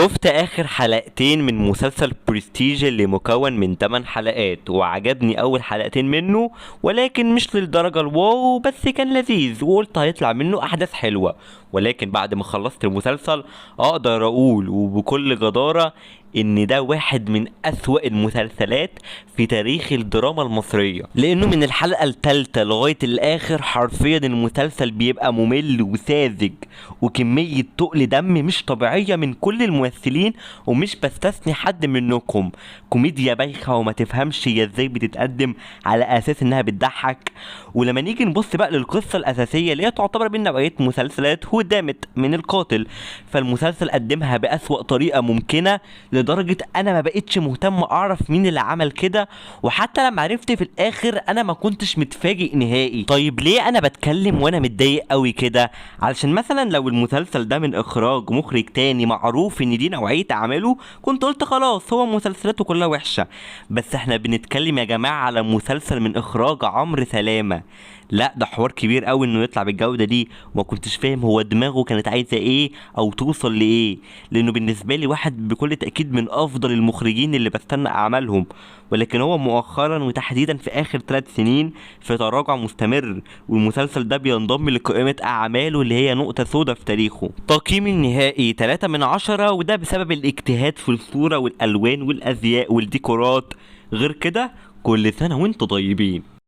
شفت اخر حلقتين من مسلسل برستيج اللي مكون من 8 حلقات، وعجبني اول حلقتين منه، ولكن مش للدرجة الواو، بس كان لذيذ وقلت هيطلع منه احداث حلوة. ولكن بعد ما خلصت المسلسل اقدر اقول وبكل جدارة ان ده واحد من اسوأ المسلسلات في تاريخ الدراما المصرية، لانه من الحلقة الثالثة لغاية الاخر حرفيا المسلسل بيبقى ممل وساذج، وكمية تقل دم مش طبيعية من كل الممثلين، ومش بستثني حد منكم. كوميديا بايخة وما تفهمش هي ازاي بتتقدم على اساس انها بتضحك. ولما نيجي نبص بقى للقصة الاساسية اللي هي تعتبر من نوعية مسلسلات هو دامت من القاتل، فالمسلسل قدمها بأسوأ طريقة ممكنة، لدرجة انا ما بقتش مهتم اعرف مين اللي عمل كده. وحتى لما عرفت في الاخر انا ما كنتش متفاجئ نهائي. طيب ليه انا بتكلم وانا متضايق قوي كده؟ علشان مثلا لو المسلسل ده من اخراج مخرج تاني معروف ان دي نوعية اعماله، كنت قلت خلاص هو مسلسلاته كلها وحشة. بس احنا بنتكلم يا جماعة على مسلسل من اخراج عمرو سلامة. لا ده حوار كبير قوي انه يطلع بالجودة دي، وما كنتش فاهم هو دماغه كانت عايزة ايه او توصل لايه، لانه بالنسبة لي واحد بكل تأكيد من افضل المخرجين اللي بستنى اعمالهم. ولكن هو مؤخرا وتحديدا في اخر 3 سنين في تراجع مستمر، والمسلسل ده بينضم لقائمة اعماله اللي هي نقطة سودا في تاريخه. تقييمي النهائي 3/10، وده بسبب الاجتهاد في الصورة والالوان والازياء والديكورات. غير كده كل سنة وانتوا طيبين.